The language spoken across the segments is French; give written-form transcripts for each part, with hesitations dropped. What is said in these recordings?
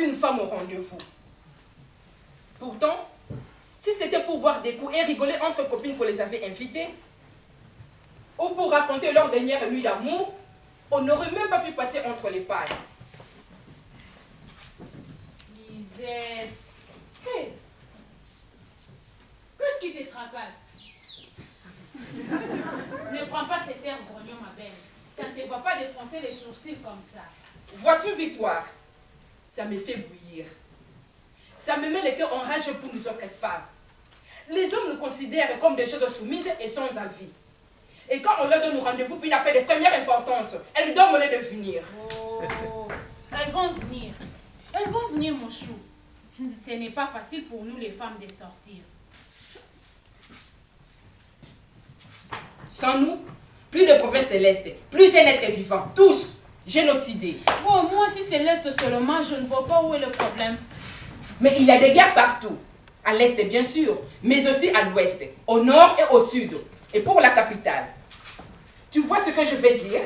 une femme au rendez-vous. Pourtant, si c'était pour boire des coups et rigoler entre copines qu'on les avait invitées, ou pour raconter leur dernière nuit d'amour, on n'aurait même pas pu passer entre les pailles. Lisette. Hé! Qu'est-ce qui te tracasse? Ne prends pas cet air grognon, ma belle. Ça ne te va pas défoncer les sourcils comme ça. Vois-tu, Victoire? Ça me fait bouillir. Ça me met le cœur en rage pour nous autres femmes. Les hommes nous considèrent comme des choses soumises et sans avis. Et quand on leur donne rendez-vous pour une affaire de première importance, elles dorment les de venir. Oh, elles vont venir. Elles vont venir, mon chou. Ce n'est pas facile pour nous, les femmes, de sortir. Sans nous, plus de provinces de l'Est, plus un être vivant, tous génocidés. Bon, moi, si c'est l'Est seulement, je ne vois pas où est le problème. Mais il y a des guerres partout. À l'Est, bien sûr, mais aussi à l'Ouest, au Nord et au Sud. Et pour la capitale. Tu vois ce que je veux dire?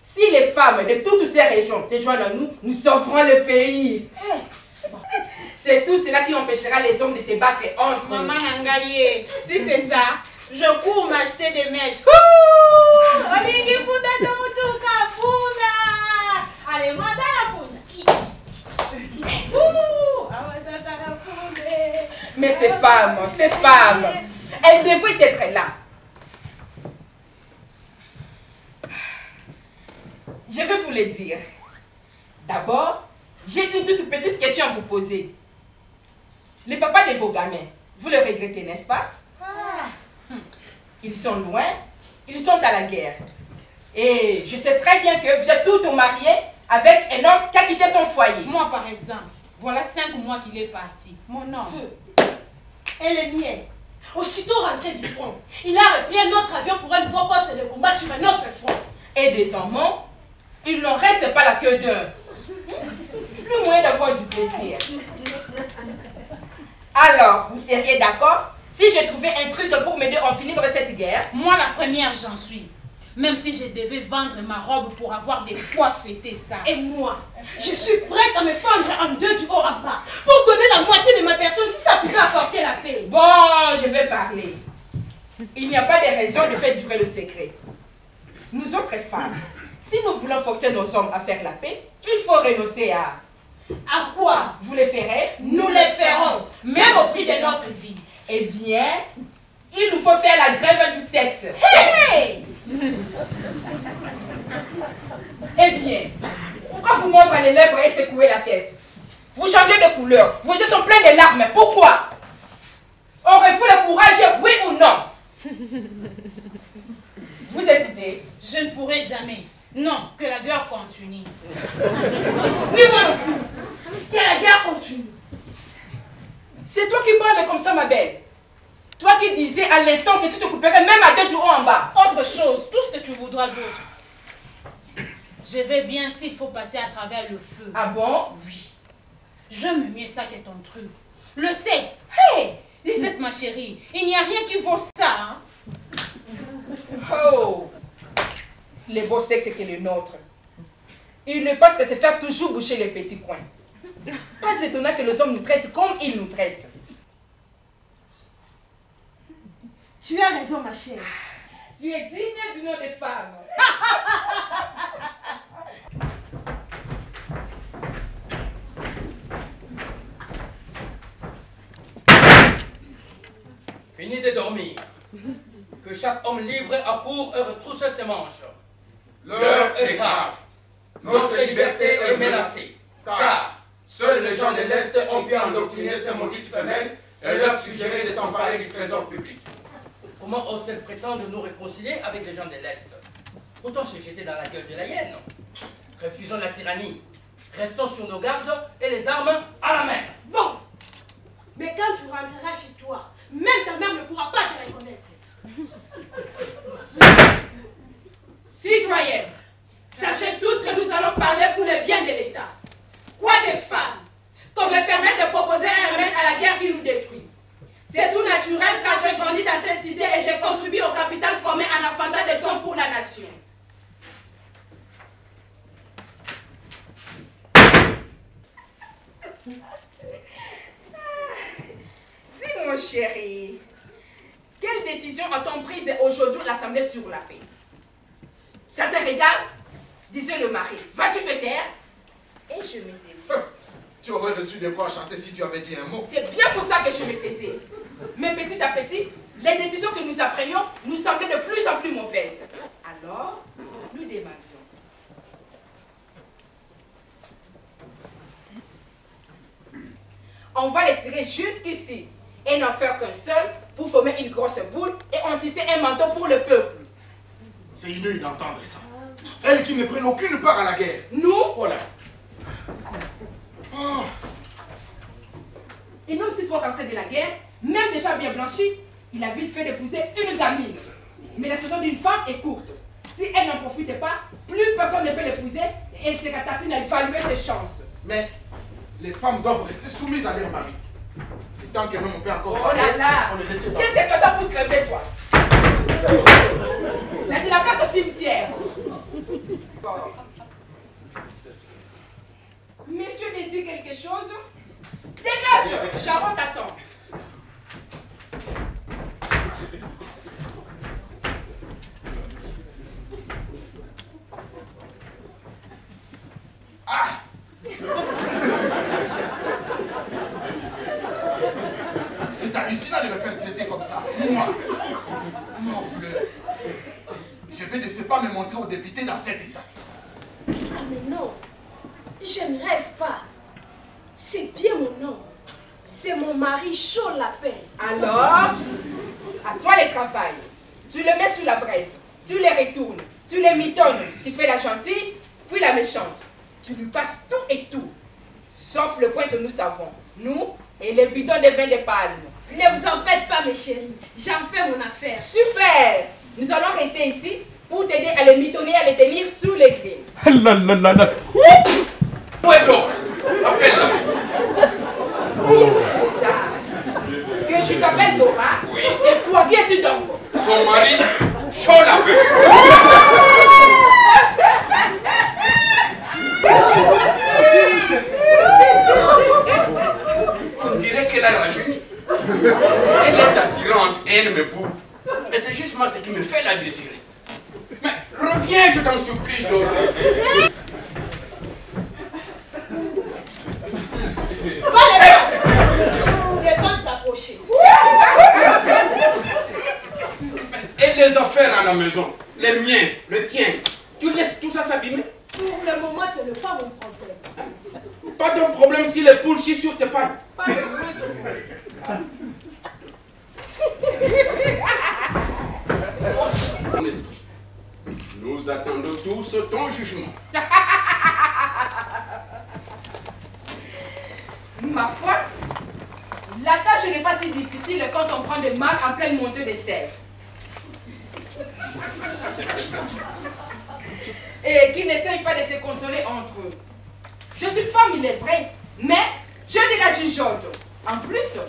Si les femmes de toutes ces régions se joignent à nous, nous sauverons le pays. C'est tout cela qui empêchera les hommes de se battre entre eux. Maman Nangaye, si c'est ça, je cours m'acheter des mèches. Allez, manda la poudre. Mais ces femmes, elles devraient être là. Je vais vous le dire. D'abord, j'ai une toute petite question à vous poser. Les papas de vos gamins, vous le regrettez, n'est-ce pas? Ils sont loin, ils sont à la guerre. Et je sais très bien que vous êtes toutes mariées avec un homme qui a quitté son foyer. Moi, par exemple, voilà 5 mois qu'il est parti. Mon homme. Elle est mienne. Aussitôt rentré du front, il a repris un autre avion pour un nouveau poste de combat sur un autre front. Et désormais, il n'en reste pas la queue d'un. Plus moyen d'avoir du plaisir. Alors, vous seriez d'accord si je trouvais un truc pour m'aider à en finir de cette guerre? Moi, la première, j'en suis. Même si je devais vendre ma robe pour avoir des quoi fêter ça. Et moi, je suis prête à me fendre en deux du haut en bas pour donner la moitié de ma personne si ça pourrait apporter la paix. Bon, je vais parler. Il n'y a pas de raison de faire durer le secret. Nous autres femmes, si nous voulons forcer nos hommes à faire la paix, il faut renoncer à... À quoi? Vous le ferez? Nous le ferons, même au prix de notre vie. Eh bien, il nous faut faire la grève du sexe. Hey! Eh bien, pourquoi vous mordre les lèvres et secouer la tête? Vous changez de couleur, vos yeux sont pleins de larmes. Pourquoi? Aurait-vous le courage, oui ou non? Vous hésitez? Je ne pourrai jamais. Non, que la guerre continue. Oui, moi non plus. Que la guerre continue. C'est toi qui parles comme ça, ma belle. Toi qui disais à l'instant que tu te couperais même à deux du haut en bas. Autre chose, tout ce que tu voudras d'autre. Je vais bien s'il faut passer à travers le feu. Ah bon? Oui. J'aime mieux ça que ton truc. Le sexe. Hey! Lisette, ma chérie, il n'y a rien qui vaut ça, hein? Oh! Les beaux sexes que le nôtre. Il ne passe que se faire toujours boucher les petits coins. Pas étonnant que les hommes nous traitent comme ils nous traitent. Tu as raison, ma chère. Tu es digne du nom de femme. Fini de dormir. Que chaque homme libre accourt et retrousse ses manches. L'heure est grave. Notre liberté est menacée. Car seuls les gens de l'Est ont pu endoctriner ces maudites femelles et leur suggérer de s'emparer du trésor public. Comment osent-elles prétendre nous réconcilier avec les gens de l'Est? Autant se jeter dans la gueule de la hyène. Refusons la tyrannie. Restons sur nos gardes et les armes à la main. Bon. Mais quand tu rentreras chez toi, même ta mère ne pourra pas te reconnaître. Citoyens, sachez tous que nous allons parler pour le bien de l'État. Quoi des femmes, qu'on me permette de proposer un remède à la guerre qui nous détruit. C'est tout naturel car j'ai grandi dans cette idée et j'ai contribué au capital commun en enfantant des hommes pour la nation. Dis mon chéri, quelle décision a-t-on prise aujourd'hui à l'Assemblée sur la paix? Ça te regarde? Disait le mari. Vas-tu te taire? Et je me taisais. Tu aurais reçu de quoi chanter si tu avais dit un mot. C'est bien pour ça que je me taisais. Mais petit à petit, les décisions que nous apprenions nous semblaient de plus en plus mauvaises. Alors, nous demandions. On va les tirer jusqu'ici et n'en faire qu'un seul pour former une grosse boule et en tisser un manteau pour le peuple. C'est inutile d'entendre ça. Elles qui ne prennent aucune part à la guerre. Nous, Voilà. Oh. et même si toi rentré de la guerre, même déjà bien blanchi, il a vite fait d'épouser une gamine. Mais la saison d'une femme est courte. Si elle n'en profite pas, plus personne ne peut l'épouser et elle sera tartine à évaluer ses chances. Mais les femmes doivent rester soumises à leur mari. Et tant que non, on peut encore... Oh là là! On les laisse pas. Qu'est-ce que tu attends pour crever, toi? Là, tu la place au cimetière. Bon. Messieurs désirent quelque chose? Dégage! Charon t'attend. Ah! C'est hallucinant de me faire traiter comme ça. Moi, morbleu. Je vais de ce pas me montrer au député dans cet état. Ah mais non, je ne rêve pas. C'est bien mon nom. C'est mon mari chaud lapin. Alors, à toi le travail. Tu le mets sous la braise, tu les retournes, tu les mitonnes, tu fais la gentille, puis la méchante. Tu lui passes tout et tout, sauf le point que nous savons, nous et les bidons de vin de palme. Ne vous en faites pas mes chéris, j'en fais mon affaire. Super! Nous allons rester ici pour t'aider à les mitonner, à les tenir sous les grilles. Pueblo, appelle-la. Que je t'appelle Dora. Oui. Et toi, qui es-tu donc? Son mari, chaud la paix. On dirait qu'elle a rajeuni. Elle est attirante et elle me boue. Et c'est justement ce qui me fait la désirer. Mais reviens, je t'en supplie, Dora. Défense d'approcher. Et les affaires à la maison, les miens, le tien, tu laisses tout ça s'abîmer? Pour le moment, ce n'est pas mon problème. Pas de problème si les poules chient sur tes pailles. Pas de problème. Mon esprit, nous attendons tous ton jugement. Ma foi, la tâche n'est pas si difficile quand on prend des mâles en pleine montée des sèvres. Et qui n'essayent pas de se consoler entre eux. Je suis femme, il est vrai, mais je de la jugeote. En plus,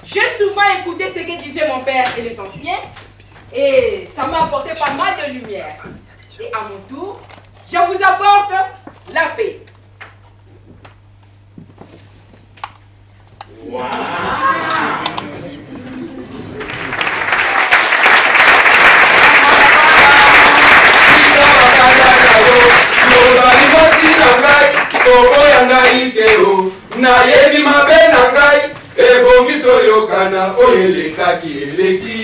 j'ai souvent écouté ce que disaient mon père et les anciens, et ça m'a apporté pas mal de lumière. Et à mon tour, je vous apporte la paix. Wow. Nayebi mabe na ngai ebongi toyokana oyelekaki eleki